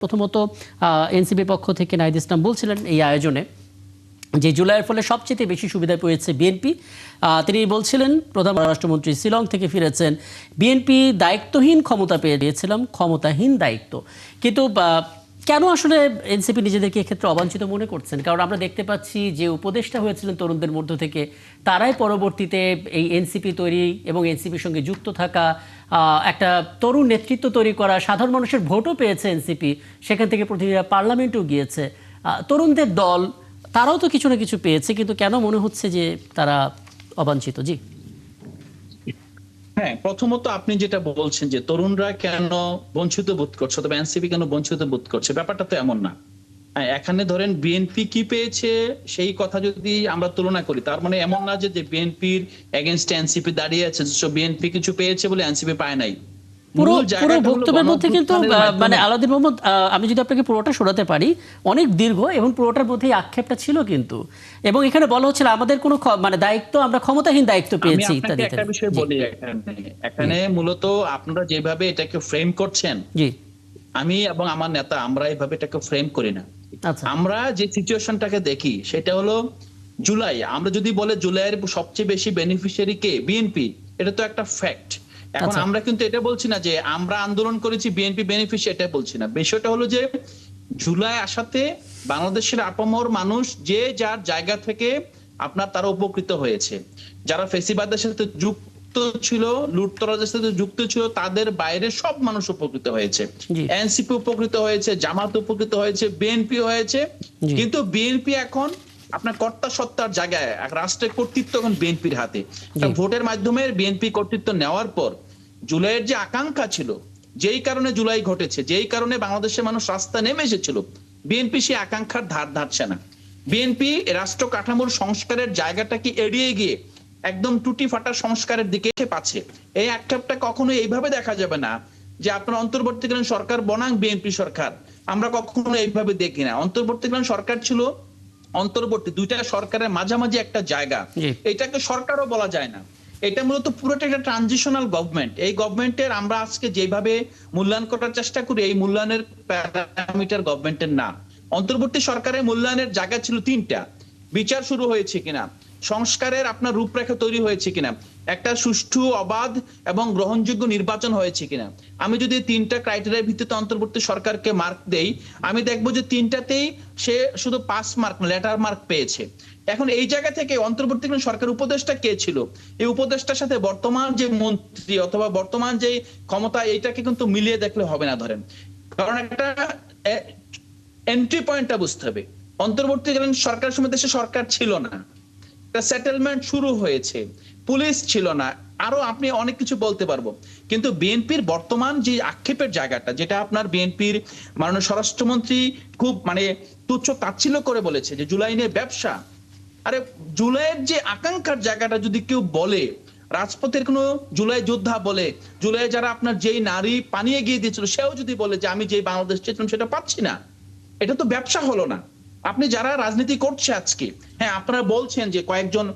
প্রথমত এনসিপির পক্ষ থেকে নাহিদ ইসলাম বলছিলেন এই আয়োজনে যে জুলাইয়ের ফলে সবচেয়ে বেশি সুবিধা পেয়েছে বিএনপি। তিনি বলছিলেন প্রধান রাষ্ট্রমন্ত্রী শিলং থেকে ফিরেছেন, বিএনপি দায়িত্বহীন ক্ষমতা পেয়ে দিয়েছিলাম, ক্ষমতাহীন দায়িত্ব। কিন্তু কেন আসলে এনসিপি নিজেদেরকে এক্ষেত্রে অবাঞ্ছিত মনে করছেন? কারণ আমরা দেখতে পাচ্ছি যে উপদেষ্টা হয়েছিলেন তরুণদের মধ্য থেকে, তারাই পরবর্তীতে এই এনসিপি তৈরি এবং এনসিপির সঙ্গে যুক্ত থাকা, একটা তরুণ নেতৃত্ব তৈরি করা, সাধারণ মানুষের ভোটও পেয়েছে এনসিপি, সেখান থেকে প্রতিনিধিরা পার্লামেন্টেও গিয়েছে, তরুণদের দল, তারাও তো কিছু না কিছু পেয়েছে। কিন্তু কেন মনে হচ্ছে যে তারা অবাঞ্ছিত? জি হ্যাঁ, প্রথমত আপনি যেটা বলছেন যে তরুণরা কেন বঞ্চিত বোধ করছে অথবা এনসিপি কেন বঞ্চিত বোধ করছে, ব্যাপারটা তো এমন না। এখানে ধরেন বিএনপি কি পেয়েছে সেই কথা যদি আমরা তুলনা করি, তার মানে এমন না যে বিএনপির এগেইনস্টে এনসিপি দাঁড়িয়ে আছে, বিএনপি কিছু পেয়েছে বলে এনসিপি পায় নাই। পুরো বক্তব্যের মধ্যে কিন্তু মানে আলাউদ্দিন মোহাম্মদ, আমি যদি আপনাকে পুরোটা শোনাতে পারি, অনেক দীর্ঘ এবং পুরোটার মধ্যে আক্ষেপটা ছিল কিন্তু, এবং এখানে বলা হচ্ছিল আমাদের কোনো মানে দায়িত্ব, আমরা ক্ষমতাহীন দায়িত্ব পেয়েছি ইত্যাদি। একটা বিষয় বলি, এখানে মূলত আপনারা যেভাবে এটাকে ফ্রেম করছেন, জি আমি এবং আমার নেতা আমরা এইভাবে এটাকে ফ্রেম করি না। আমরা যে সিচুয়েশনটাকে দেখি সেটা হলো জুলাই, আমরা যদি বলে জুলাইয়ের সবচেয়ে বেশি বেনিফিশিয়ারি কে, বিএনপি, এটা তো একটা ফ্যাক্ট। এখন আমরা কিন্তু এটা বলছি না যে আমরা আন্দোলন করেছি বিএনপি বেনিফিশিয়ারি, এটা বলছি না। বিষয়টা হলো যে জুলাই আসাতে বাংলাদেশের আপামর মানুষ যে যার জায়গা থেকে আপনার তারা উপকৃত হয়েছে। যারা ফেসিবাদের সাথে যুক্ত ছিল, লুটতরাজের সাথে যুক্ত ছিল, তাদের বাইরে সব মানুষ উপকৃত হয়েছে। এনসিপি উপকৃত হয়েছে, জামাত উপকৃত হয়েছে, বিএনপি হয়েছে। কিন্তু বিএনপি এখন আপনার কর্তা সত্তার জায়গায়, রাষ্ট্রের কর্তৃত্ব এখন বিএনপির হাতে। ভোটের মাধ্যমে বিএনপি কর্তৃত্ব নেওয়ার পর জুলাইয়ের যে আকাঙ্ক্ষা ছিল, যেই কারণে জুলাই ঘটেছে, যেই কারণে বাংলাদেশের মানুষ রাস্তা নেমে এসেছিল, বিএনপি সেই আকাঙ্ক্ষার ধার ধারছে না। বিএনপি রাষ্ট্র কাঠামোর সংস্কারের জায়গাটাকে এড়িয়ে গিয়ে একদম টুটি ফাটা সংস্কারের দিকে পাচ্ছে। এই আক্ষেপটা কখনো এইভাবে দেখা যাবে না যে আপনার অন্তর্বর্তীকালীন সরকার বনাম বিএনপি সরকার, আমরা কখনো এইভাবে দেখি না। অন্তর্বর্তীকালীন সরকার ছিল অন্তর্বর্তী দুইটা সরকারের মাঝামাঝি একটা জায়গা, এটাকে সরকারও বলা যায় না। এটা মূলত পুরোটা একটা ট্রানজিশনাল গভর্নমেন্ট। এই গভর্নমেন্টের আমরা আজকে যেভাবে মূল্যায়ন করার চেষ্টা করি, এই মূল্যায়নের প্যারামিটার গভর্নমেন্টের না। অন্তর্বর্তী সরকারের মূল্যায়নের জায়গা ছিল তিনটা: বিচার শুরু হয়েছে কিনা, সংস্কারের আপনার রূপরেখা তৈরি হয়েছে কিনা, একটা সুষ্ঠু, অবাধ এবং গ্রহণযোগ্য নির্বাচন হয়েছে কিনা। আমি যদি তিনটা ক্রাইটেরিয়ার ভিত্তিতে অন্তর্বর্তী সরকারকে মার্ক দেই, আমি দেখবো যে তিনটাতেই সে শুধু পাস মার্ক, লেটার মার্ক পেয়েছে। এখন এই জায়গা থেকে অন্তর্বর্তীকালীন সরকার উপদেষ্টা কে ছিল, এই উপদেষ্টার সাথে বর্তমান যে মন্ত্রী অথবা বর্তমান যে ক্ষমতা, এইটাকে কিন্তু মিলিয়ে দেখলে হবে না। ধরেন, কারণ একটা এন্ট্রি পয়েন্টটা বুঝতে হবে। অন্তর্বর্তীকালীন সরকার সময় দেশে সরকার ছিল না, একটা সেটেলমেন্ট শুরু হয়েছে, পুলিশ ছিল না, আরো আপনি অনেক কিছু বলতে পারবো। কিন্তু বিএনপির বর্তমান যে আক্ষেপের জায়গাটা, যেটা আপনার বিএনপির মাননীয় স্বরাষ্ট্রমন্ত্রী খুব মানে তুচ্ছ তাচ্ছিল্য করে বলেছে যে জুলাই নিয়ে ব্যবসা। আরে জুলাইয়ের যে আকাঙ্ক্ষার জায়গাটা যদি কেউ বলে, রাজপথের কোনো জুলাই যোদ্ধা বলে, জুলাই যারা আপনার যেই নারী পানিয়ে গিয়ে দিয়েছিল, সেও যদি বলে যে আমি যে বাংলাদেশ চেয়েছিলাম সেটা পাচ্ছি না, এটা তো ব্যবসা হলো না। আপনি যারা রাজনীতি করছে আজকে, হ্যাঁ আপনারা বলছেন যে কয়েকজন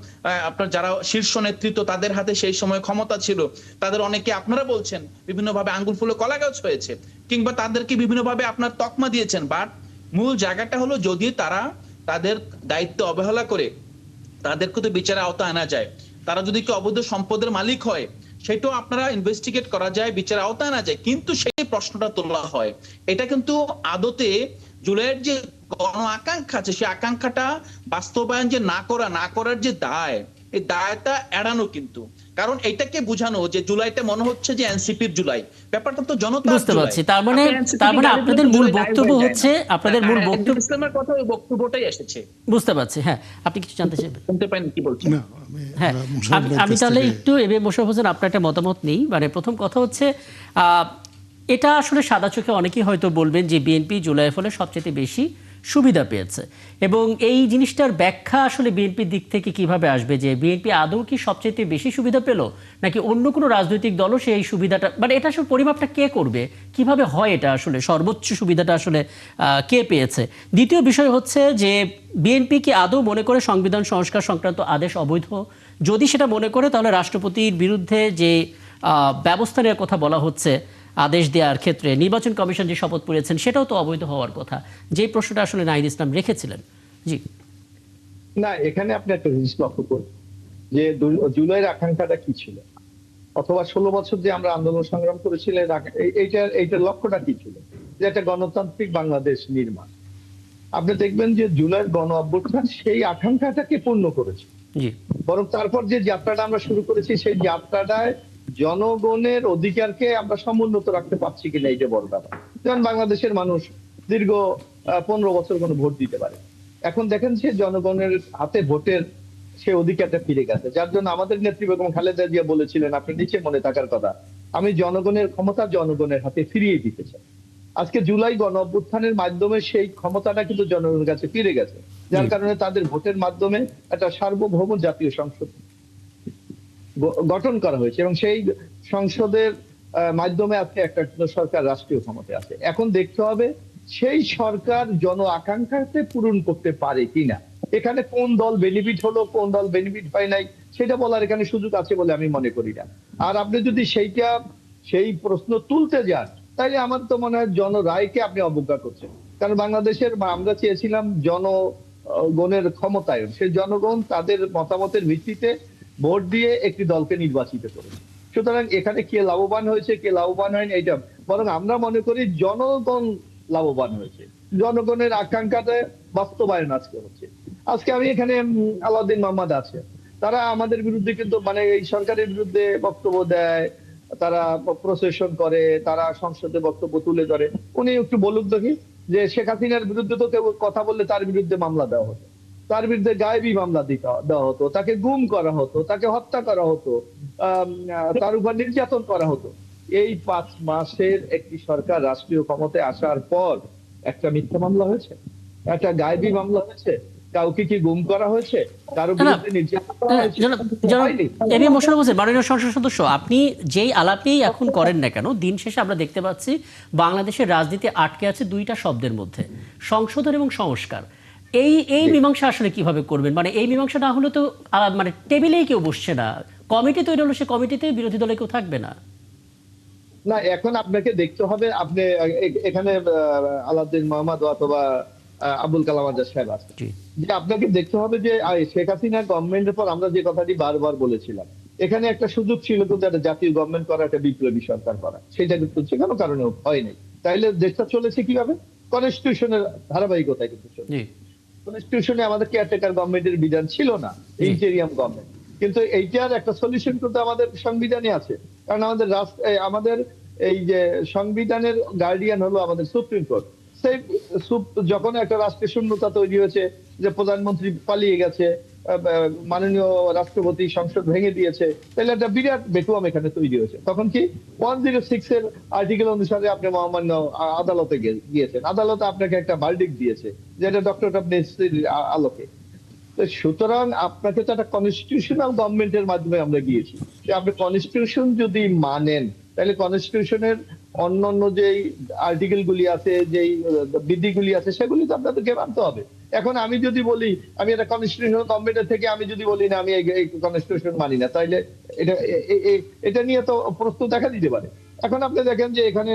আপনার যারা শীর্ষ নেতৃত্ব, তাদের হাতে সেই সময় ক্ষমতা ছিল, তাদের অনেকে আপনারা বলছেন বিভিন্নভাবে আঙ্গুল ফুলে কলা গাছ হয়েছে, কিংবা তাদেরকে বিভিন্নভাবে আপনার তকমা দিয়েছেন। বাট মূল জায়গাটা হলো, যদি তারা তাদের দায়িত্ব অবহেলা করে, তাদেরকে তো বিচারের আওতায় আনা যায়। তারা যদি কেউ অবৈধ সম্পদের মালিক হয়, সেটাও আপনারা ইনভেস্টিগেট করা যায়, বিচারের আওতায় আনা যায়। কিন্তু সেই প্রশ্নটা তোলা হয়, এটা কিন্তু আদতে জুলাইয়ের যে গণ আকাঙ্ক্ষা আছে, সেই আকাঙ্ক্ষাটা বাস্তবায়ন যে না করার যে দায়, এই দায়টা এড়ানো। কিন্তু কারণ এটাকে বোঝানো যে জুলাইটা মনে হচ্ছে যে এনসিপির জুলাই, ব্যাপারটা তো জনতা। বুঝতে পারছি। তার মানে আপনাদের মূল বক্তব্য হচ্ছে, আপনাদের মূল বক্তব্য ইসলামের কথা, ওই বক্তব্যটাই এসেছে। বুঝতে পারছি। হ্যাঁ, আপনি কিছু জানতে চাইবেন? শুনতে পারেন কি বলছেন? হ্যাঁ, আমি তাহলে একটু এবে মোশাররফ হোসেন আপনার একটা মতামত নেই। মানে প্রথম কথা হচ্ছে, এটা আসলে সাদা চোখে অনেকেই হয়তো বলবেন যে বিএনপি জুলাইয়ের ফলে সবচেয়ে বেশি সুবিধা পেয়েছে, এবং এই জিনিসটার ব্যাখ্যা আসলে বিএনপির দিক থেকে কিভাবে আসবে, যে বিএনপি আদৌ কি সবচেয়ে বেশি সুবিধা পেল, নাকি অন্য কোনো রাজনৈতিক দলও সেই সুবিধাটা, মানে এটা আসলে পরিমাপটা কে করবে, কিভাবে হয় এটা আসলে, সর্বোচ্চ সুবিধাটা আসলে কে পেয়েছে? দ্বিতীয় বিষয় হচ্ছে যে বিএনপি কি আদৌ মনে করে সংবিধান সংস্কার সংক্রান্ত আদেশ অবৈধ? যদি সেটা মনে করে, তাহলে রাষ্ট্রপতির বিরুদ্ধে যে ব্যবস্থা নেওয়ার কথা বলা হচ্ছে, আদেশ দেওয়ার ক্ষেত্রে নির্বাচন কমিশন যে শপথ পড়েছেন সেটাও তো অবৈধ হওয়ার কথা, যে প্রশ্নটা আসলে নাহিদ ইসলাম রেখেছিলেন। জি না, এখানে আপনি একটা জিনিস লক্ষ্য করুন যে জুলাইয়ের আকাঙ্ক্ষাটা কি ছিল, অথবা 16 বছর যে আমরা আন্দোলন সংগ্রাম করেছিলেন, এইটার লক্ষ্যটা কি ছিল, যে একটা গণতান্ত্রিক বাংলাদেশ নির্মাণ। আপনি দেখবেন যে জুলাইয়ের গণ অভ্যুত্থান সেই আকাঙ্ক্ষাটাকে পূর্ণ করেছে। বরং তারপর যে যাত্রাটা আমরা শুরু করেছি, সেই যাত্রাটায় জনগণের অধিকারকে আমরা সমুন্নত রাখতে পারছি কিনা, এইটা বড় ব্যাপার। যেমন বাংলাদেশের মানুষ দীর্ঘ 15 বছর কোনো ভোট দিতে পারে, এখন দেখেন যে জনগণের হাতে ভোটের সে অধিকারটা ফিরে গেছে, যার জন্য আমাদের নেত্রী বেগম খালেদা জিয়া বলেছিলেন, আপনার নিচে মনে থাকার কথা, আমি জনগণের ক্ষমতা জনগণের হাতে ফিরিয়ে দিতে চাই। আজকে জুলাই গণ অভ্যুত্থানের মাধ্যমে সেই ক্ষমতাটা কিন্তু জনগণের কাছে ফিরে গেছে, যার কারণে তাদের ভোটের মাধ্যমে একটা সার্বভৌম জাতীয় সংসদ গঠন করা হয়েছে, এবং সেই সংসদের মাধ্যমে আজকে একটা সরকার রাষ্ট্রীয় ক্ষমতায় আছে। এখন দেখতে হবে সেই সরকার জন আকাঙ্ক্ষাতে পূরণ করতে পারে কিনা। এখানে কোন দল বেনিফিট হলো, কোন দল বেনিফিট পায় নাই, সেটা বলার এখানে সুযোগ আছে বলে আমি মনে করি না। আর আপনি যদি সেই প্রশ্ন তুলতে যান, তাইলে আমার তো মনে হয় জনরায়কে আপনি অবজ্ঞা করছেন। কারণ বাংলাদেশের আমরা চেয়েছিলাম জনগণের ক্ষমতায়ন, সেই জনগণ তাদের মতামতের ভিত্তিতে ভোট দিয়ে একটি দলকে নির্বাচিত করেছে। সুতরাং এখানে কে লাভবান হয়েছে কে লাভবান হয়নি এইটা, বরং আমরা মনে করি জনগণ লাভবান হয়েছে, জনগণের আকাঙ্ক্ষাটা বাস্তবায়ন আজকে হচ্ছে। আজকে আমি এখানে আলাউদ্দিন মোহাম্মদ আছে, তারা আমাদের বিরুদ্ধে কিন্তু মানে এই সরকারের বিরুদ্ধে বক্তব্য দেয়, তারা প্রসেশন করে, তারা সংসদে বক্তব্য তুলে ধরে। উনি একটু বলুন দেখি যে শেখ হাসিনার বিরুদ্ধে তো কেউ কথা বললে তার বিরুদ্ধে মামলা দেওয়া হতো, তার বিরুদ্ধে গায়েবী মামলা দেওয়া হতো, তাকে গুম করা হতো, তাকে হত্যা করা হতো, তার উপর নির্যাতন করা হতো। এই 5 মাসের একটি সরকার রাষ্ট্রীয় ক্ষমতায় আসার পর একটা মিথ্যা মামলা হয়েছে, একটা গায়েবী মামলা হয়েছে, কাউকে কি গুম করা হয়েছে, কারো বিরুদ্ধে নির্যাতন করা হয়েছে? মাননীয় সংসদ সদস্য, আপনি যেই আলাপেই এখন করেন না কেন, দিন শেষে আমরা দেখতে পাচ্ছি বাংলাদেশের রাজনীতি আটকে আছে 2টা শব্দের মধ্যে, সংশোধন এবং সংস্কার। এই মীমাংসা আসলে কিভাবে করবেন? মানে এই মীমাংসা না হলে তো মানে টেবিলেই কেউ বসছে না, কমিটি তৈরি হলো, সে কমিটিতে বিরোধী দলে কেউ থাকবে না। না, এখন আপনাকে দেখতে হবে, আপনি এখানে আলাউদ্দিন মোহাম্মদ অথবা আবুল কালাম আজাদ সাহেব আছে, যে আপনাকে দেখতে হবে যে শেখ হাসিনা গভর্নমেন্টের পর আমরা যে কথাটি বারবার বলেছিলাম, এখানে একটা সুযোগ ছিল কিন্তু একটা জাতীয় গভর্নমেন্ট করা, একটা বিপ্লবী সরকার করা, সেটা কিন্তু কোনো কারণে হয়নি। তাইলে দেশটা চলেছে কিভাবে? কনস্টিটিউশনের ধারাবাহিকতায় কিন্তু চলছে। কনস্টিটিউশনে আমাদের কেয়ারটেকার গভর্নমেন্টের বিধান ছিল না, ইন্টেরিয়াম গভর্নমেন্ট, কিন্তু এইটার একটা সলিউশন কিন্তু আমাদের সংবিধানে আছে। কারণ আমাদের এই যে সংবিধানের গার্ডিয়ান হলো আমাদের সুপ্রিম কোর্ট। সেই যখন একটা রাষ্ট্রের শূন্যতা তৈরি হয়েছে, যে প্রধানমন্ত্রী পালিয়ে গেছে, মাননীয় রাষ্ট্রপতি সংসদ ভেঙে দিয়েছে, তাহলে একটা বিরাট ভ্যাকুয়াম এখানে তৈরি হয়েছে। তখন কি 106 এর আর্টিকেল অনুসারে আপনি মহামান্য আদালতে গিয়েছেন, আদালত আপনাকে একটা ভার্ডিক্ট দিয়েছে যেটা ডক্টর অফ নেসেসিটির আলোকে। সুতরাং আপনাকে তো একটা কনস্টিটিউশনাল গভর্নমেন্টের মাধ্যমে আমরা গিয়েছি, যে আপনি কনস্টিটিউশন যদি মানেন, তাহলে কনস্টিটিউশনের অন্যান্য যেই আর্টিকেল গুলি আছে, যেই বিধিগুলি আছে, সেগুলি তো আপনাদেরকে মানতে হবে। এখন আমি যদি বলি আমি একটা কনস্টিটিউশনাল গভর্নমেন্টের থেকে আমি যদি বলি না আমি এই কনস্টিটিউশন মানি না, তাইলে এটা নিয়ে তো প্রশ্ন দেখা দিতে পারে। এখন আপনি দেখেন যে এখানে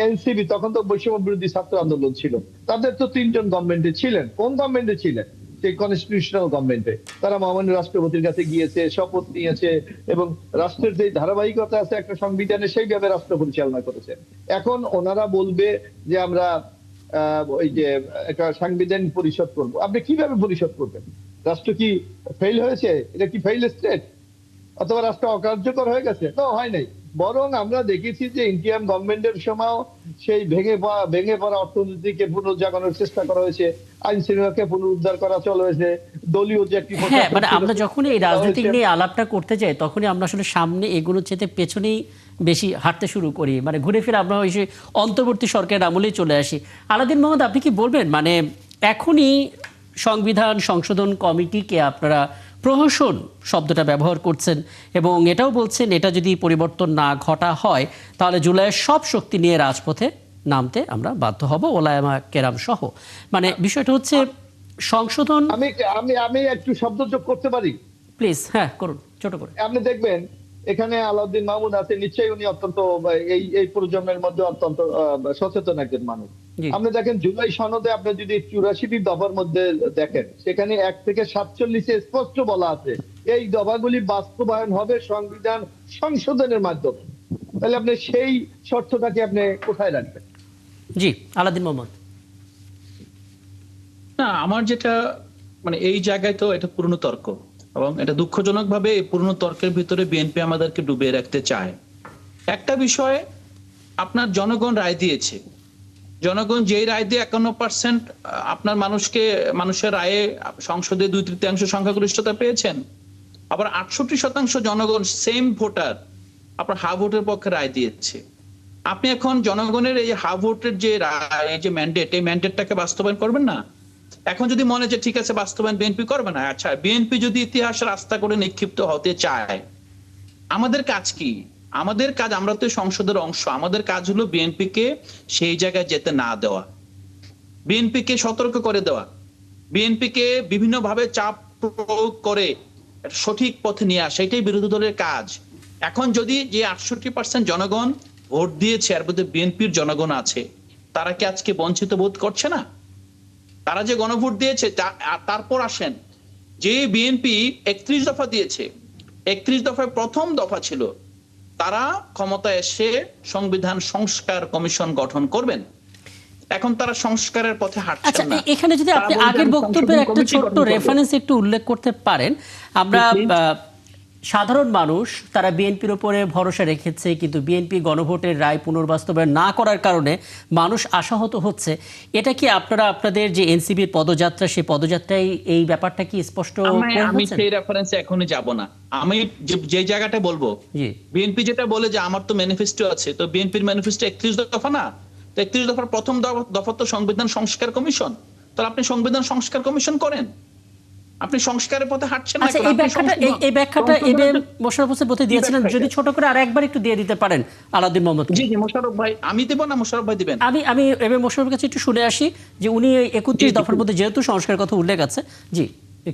এনসিপি, তখন তো বৈষম্য বিরোধী ছাত্র আন্দোলন ছিল, তাদের তো 3 জন গভর্নমেন্টে ছিলেন। কোন গভর্নমেন্টে ছিলেন? সেই কনস্টিটিউশনাল গভর্নমেন্টে। তারা মহামান্য রাষ্ট্রপতির কাছে গিয়েছে, শপথ নিয়েছে, এবং রাষ্ট্রের যে ধারাবাহিকতা আছে একটা সংবিধানে, সেইভাবে রাষ্ট্র পরিচালনা করেছে। এখন ওনারা বলবে যে আমরা ওই যে একটা সাংবিধানিক পরিষদ করব। আপনি কিভাবে পরিষদ করবেন? রাষ্ট্র কি ফেল হয়েছে? এটা কি ফেইল স্টেট? অথবা রাষ্ট্র অকার্যকর হয়ে গেছে? তো হয় নাই। বরং আমরা দেখেছি যে ইন্ডিয়ান গভর্নমেন্টের সময় সেই ভেঙে পড়া অর্থনীতিকে পুনর্জাগরণের চেষ্টা করা হয়েছে, আইন শৃঙ্খলাকে পুনরুদ্ধার করা চলেছে, দলীয় যে একটি মানে আমরা যখন এই রাজনীতিক নিয়ে আলাপটা করতে যাই, তখনই আমরা আসলে সামনে এগুলোর চেয়ে পেছনেই বেশি হাঁটতে শুরু করি, মানে ঘুরে ফিরে আমরা ওই অন্তর্বর্তী সরকারের আমলেই চলে আসি। আলাউদ্দিন মোহাম্মদ, আপনি কি বলবেন, মানে এখনই সংবিধান সংশোধন কমিটিকে আপনারা প্রহসন শব্দটা ব্যবহার করছেন, এবং এটাও বলছেন এটা যদি পরিবর্তন না ঘটা হয় তাহলে জুলাইয়ের সব শক্তি নিয়ে রাজপথে নামতে আমরা বাধ্য হব, ওলামা কেরাম সহ। মানে বিষয়টা হচ্ছে সংশোধন। আমি একটু শব্দ যোগ করতে পারি, প্লিজ? হ্যাঁ করুন, ছোট করে। আপনি দেখবেন এখানে আলাউদ্দিন মাহমুদ আছে, নিশ্চয়ই উনি অত্যন্ত এই প্রজন্মের মধ্যে অত্যন্ত সচেতন একজন মানুষ। আপনি দেখেন জুলাই সনদে আপনি যদি 84টি দফার মধ্যে দেখেন, সেখানে 1 থেকে 47 স্পষ্ট বলা আছে এই দফাগুলি বাস্তবায়ন হবে সংবিধান সংশোধনের মাধ্যমে। তাহলে আপনি সেই শর্তটাকে আপনি কোথায় রাখবেন? জি, আলাউদ্দিন মোহাম্মদ। না, আমার যেটা মানে এই জায়গায় তো এটা পুরনো তর্ক, এবং এটা দুঃখজনক ভাবে এই পুরনো তর্কের ভিতরে বিএনপি আমাদেরকে ডুবিয়ে রাখতে চায়। একটা বিষয়, আপনার জনগণ রায় দিয়েছে, জনগণ যেই রায় দিয়ে 51% আপনার মানুষের রায়ে সংসদে 2/3 সংখ্যাগরিষ্ঠতা পেয়েছেন, আবার 68% জনগণ সেম ভোটার আপনার হা ভোটের পক্ষে রায় দিয়েছে। আপনি এখন জনগণের এই হা ভোটের যে রায়, যে ম্যান্ডেট, এই ম্যান্ডেটটাকে বাস্তবায়ন করবেন না? এখন যদি মনে যে ঠিক আছে বাস্তবায়ন বিএনপি করবে না, আচ্ছা বিএনপি যদি ইতিহাস রাস্তা করে নিক্ষিপ্ত হতে চায়, আমাদের কাজ কি? আমাদের কাজ, আমরা তো সংসদের অংশ, আমাদের কাজ হলো বিএনপি কে সেই জায়গায় যেতে না দেওয়া, বিএনপি কে সতর্ক করে দেওয়া, বিএনপি কে বিভিন্ন ভাবে চাপ প্রয়োগ করে সঠিক পথে নিয়ে আসা, এটাই বিরোধী দলের কাজ। এখন যদি যে 68% জনগণ ভোট দিয়েছে, এর মধ্যে বিএনপির জনগণ আছে, তারা কি আজকে বঞ্চিত বোধ করছে না? তারা যে গণভোট দিয়েছে, তারপর আসেন যে বিএনপি 31 দফা দিয়েছে, 31 দফায় প্রথম দফা ছিল তারা ক্ষমতায় এসে সংবিধান সংস্কার কমিশন গঠন করবেন। এখন তারা সংস্কারের পথে হাঁটছেন না। এখানে যদি আপনি আগের বক্তব্যের একটা ছোট্ট রেফারেন্স একটু উল্লেখ করতে পারেন। আমরা সাধারণ মানুষ তারা বিএনপির উপরে ভরসা রেখেছে, কিন্তু বিএনপি গণভোটের রায় পুনর্বাস্তবায়ন না করার কারণে মানুষ আশাহত হচ্ছে। এটা কি আপনারা আপনাদের যে এনসিবির পদযাত্রা, সেই পদযাত্রায় এই ব্যাপারটা কি স্পষ্ট? আমি সেই রেফারেন্সে এখনই যাব না। আমি যে জায়গাটা বলবো, বিএনপি যেটা বলে যে আমার তো ম্যানিফেস্টো আছে, তো বিএনপির ম্যানিফেস্টো 31 দফা না, তো 31 দফার প্রথম দফা তো সংবিধান সংস্কার কমিশন। তাহলে আপনি সংবিধান সংস্কার কমিশন করেন, আপনি সংস্কারের পথে হাঁটছেন না। আচ্ছা, এই ব্যাখ্যাটা এবিএম মোশাররফ হোসেন বলতে দিয়েছিলেন, যদি ছোট করে আরেকবার একটু দিয়ে দিতে পারেন আলাউদ্দিন মোহাম্মদ। জি জি, মোশাররফ ভাই, আমি দেব না, মোশাররফ ভাই দিবেন। আমি এবিএম মোশাররফের কাছে একটু শুনে আসি যে উনি 31 দফার মধ্যে যেহেতু সংস্কারের কথা উল্লেখ আছে। জি,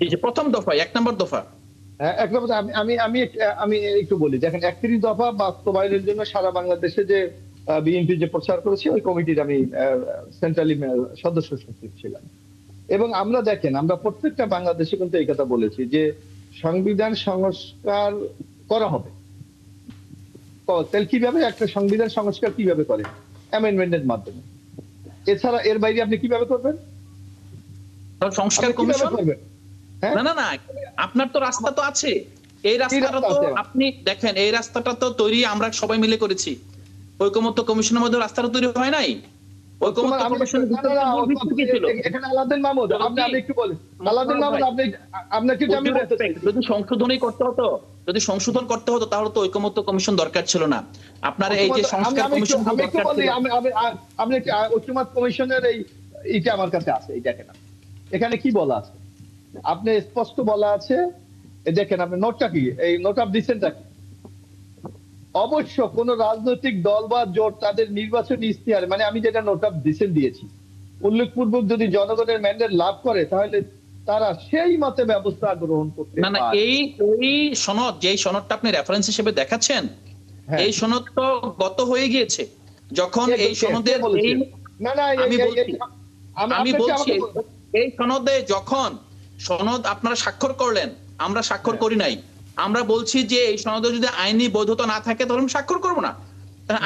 এই যে প্রথম দফা, 1 নম্বর দফা। এক নম্বর আমি একটু বলি, দেখেন 31 দফা বাস্তবায়নের জন্য সারা বাংলাদেশে যে বিএনপি যে প্রচার করেছে, ওই কমিটির আমি সেন্ট্রালি সদস্য সচিব ছিলাম। এবং আমরা দেখেন, আমরা প্রত্যেকটা বাংলাদেশে কিন্তু এই কথা বলেছি যে সংবিধান সংস্কার করা হবে। তাহলে কিভাবে একটা সংবিধান সংস্কার কিভাবে করে? অ্যামেন্ডমেন্টের মাধ্যমে। এছাড়া এর বাইরে আপনি কিভাবে করবেন? সংস্কার কমিশন করবেন? না না না, আপনার তো রাস্তা তো আছে। এই রাস্তাটা তো আপনি দেখেন, এই রাস্তাটা তো তৈরি আমরা সবাই মিলে করেছি। ঐকমত্য কমিশনের মধ্যে রাস্তাটা তৈরি হয় নাই। যদি সংশোধন করতে হতো তাহলে তো ঐকমত্য কমিশন দরকার ছিল না। আপনার এই যে সংস্কার কমিশন, ঐকমত্য কমিশনের এইটা আমার কাছে আছে, এই দেখেন এখানে কি বলা আছে, আপনি স্পষ্ট বলা আছে, দেখেন আপনি নোটটা কি, এই নোট অফ ডিসেন্টটা কি? অবশ্য কোন রাজনৈতিক দল বা জোট তাদের নির্বাচনী ইশতেহারে, মানে আমি যেটা নোট অফ ডিসেন্ট দিয়েছি, উল্লেখপূর্বক যদি জনগণের ম্যান্ডেট লাভ করে, তাহলে তারা সেই মতে ব্যবস্থা গ্রহণ করতে পারে। না, এই সনদ, যে সনদটা আপনি রেফারেন্স হিসেবে দেখাচ্ছেন, এই সনদ তো গত হয়ে গিয়েছে। যখন এই সনদের আমি বলছি, এই সনদে যখন সনদ আপনারা স্বাক্ষর করলেন, আমরা স্বাক্ষর করি নাই। আমরা বলছি যে এই সনদে যদি আইনি বৈধতা না থাকে তাহলে আমরা স্বাক্ষর করবো না।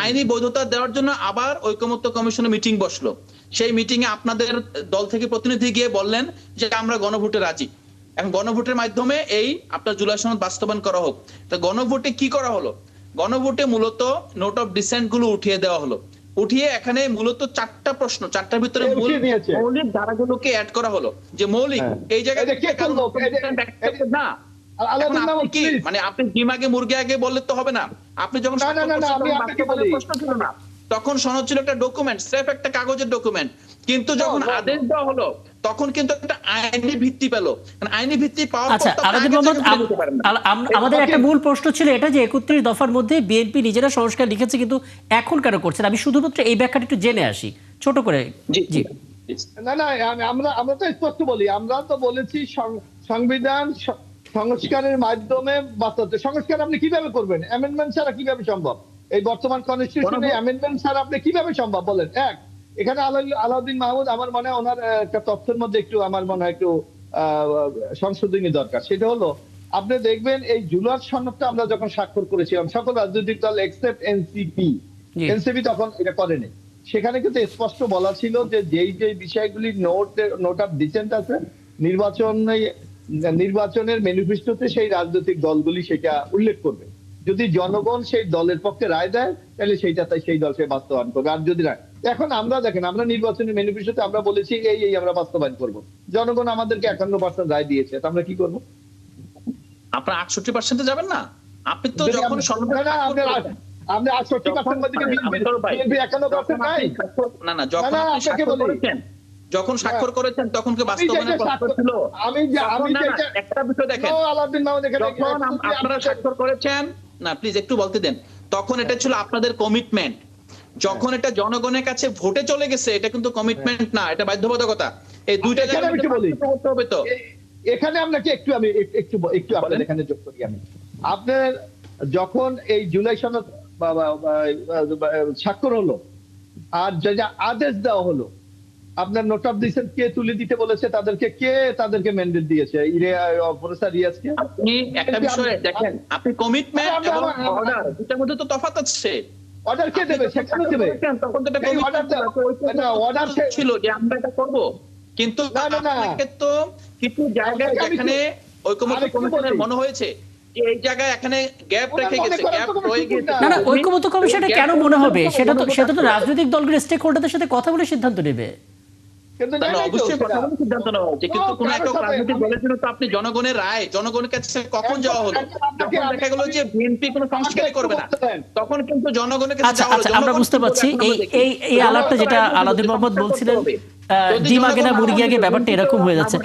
আইনি বৈধতা দেওয়ার জন্য আবার ঐকমত্য কমিশনের মিটিং বসলো। সেই মিটিং এ আপনাদের দল থেকে প্রতিনিধি গিয়ে বললেন যে আমরা গণভোটে রাজি। এখন গণভোটের মাধ্যমে এই আপনার জুলাই সনদ বাস্তবায়ন করা হোক। তো গণভোটে কি করা হলো? গণভোটে মূলত নোট অফ ডিসেন্ট গুলো উঠিয়ে দেওয়া হলো। উঠিয়ে এখানে মূলত 4টা প্রশ্ন, 4টার ভিতরে মৌলিক ধারাগুলোকে অ্যাড করা হলো। যে মৌলিক এই জায়গায় না, মানে আপনি ডিম আগে মুরগি আগে বললে তো হবে না। আপনি যখন প্রশ্ন ছিল না, তখন সনদ ছিল একটা ডকুমেন্ট, স্রেফ একটা কাগজের ডকুমেন্ট। কিন্তু যখন আদেশ দেওয়া হলো, তখন কিন্তু একটা আইনি ভিত্তি পেল। আইনি ভিত্তি পাওয়ার পর আমাদের একটা মূল প্রশ্ন ছিল এটা যে 31 দফার মধ্যে বিএনপি নিজেরা সংস্কার লিখেছে, কিন্তু এখন কেন করছেন? আমি শুধুমাত্র এই ব্যাখ্যাটা একটু জেনে আসি ছোট করে। জি না, আমরা তো স্পষ্ট বলি, আমরা তো বলেছি সংবিধান সংস্কারের মাধ্যমে বাস্তব সংস্কার আপনি কিভাবে করবেন? অ্যামেন্ডমেন্ট ছাড়া কিভাবে সম্ভব? এই বর্তমান কনস্টিটিউশনে অ্যামেন্ডমেন্ট ছাড়া আপনি কিভাবে সম্ভব বলেন? এক, এখানে আলাউদ্দিন মাহমুদ আমার মনে হয় ওনার একটা তথ্যের মধ্যে একটু আমার মনে হয় একটু সংশোধনী দরকার। সেটা হলো আপনি দেখবেন এই জুলার সনদটা আমরা যখন স্বাক্ষর করেছিলাম সকল রাজনৈতিক দল এক্সেপ্ট এনসিপি তখন এটা করেনি। সেখানে কিন্তু স্পষ্ট বলা ছিল যে যেই বিষয়গুলি নোট অফ ডিসেন্ট আছে নির্বাচনের ম্যানিফেস্টোতে সেই রাজনৈতিক দলগুলি সেটা উল্লেখ করবে। যদি জনগণ সেই দলের পক্ষে রায় দেয় তাহলে সেই দল সে বাস্তবায়ন করবে, আর যদি না। এখন আমরা দেখেন আমরা নির্বাচনের ম্যানিফেস্টোতে আমরা বলেছি এই আমরা বাস্তবায়ন করব, জনগণ আমাদেরকে 51% রায় দিয়েছে, তা আমরা কি করব? আপনারা 68% যাবেন না? আপনি তো যখন আপনি 68% মধ্যে বিএনপি 51% নাই। না না, যখন স্বাক্ষর করেছেন তখন কি বাস্তবায়নের প্রশ্ন ছিল? আমি একটা বিষয় দেখেন, আলাউদ্দিন মাহমুদ যখন আপনারা স্বাক্ষর করেছেন, না প্লিজ একটু বলতে দেন, তখন এটা ছিল আপনাদের কমিটমেন্ট। যখন এটা জনগণের কাছে ভোটে চলে গেছে এটা কিন্তু কমিটমেন্ট না, এটা বাধ্যবাধকতা। এই দুইটা জায়গায় করতে হবে। তো এখানে আপনাকে একটু আপনাদের এখানে যোগ করি আমি। আপনার যখন এই জুলাই সনদ স্বাক্ষর হলো আর যা আদেশ দেওয়া হলো, আপনার নোট অফ ডিসেন্ট কে তুলে দিতে বলেছে তাদেরকে ম্যান্ডেট দিয়েছে? প্রফেসর রিয়াজকে। আপনি একটা বিষয় দেখেন, আপনি কমিটমেন্ট এবং অর্ডার দুটার মধ্যে তো তফাৎ আছে। অর্ডার কে দেবে? সেখানে দেবে। তখন তো এটা অর্ডার ছিল যে আমরা এটা করব, কিন্তু আপনাকে তো কিছু জায়গায় যেখানে ঐকমত্য কমিশনের মনে হয়েছে যে এই জায়গায় এখানে গ্যাপ রেখে গেছে, গ্যাপ রয়ে গেছে। না না, ঐকমত্য কমিশনে কেন মনে হবে? সেটা তো রাজনৈতিক দলগুলোর স্টেক হোল্ডারদের সাথে কথা বলে সিদ্ধান্ত নেবে। অবশ্যই কথা বলে সিদ্ধান্ত নেওয়া হচ্ছে, কিন্তু কোন একটা রাজনৈতিক দলের জন্য তো আপনি জনগণের রায় জনগণের কাছে কখন যাওয়া হলো? যখন দেখা গেল যে বিএনপি কোনো সংস্কারই করবে না, তখন কিন্তু জনগণের কাছে যাওয়া হলো। আমরা বুঝতে পারছি এই আলাপটা যেটা আলাউদ্দিন মোহাম্মদ বলছিলেন, ডিম আগে না মুরগি আগে, ব্যাপারটা এরকম হয়ে যাচ্ছে।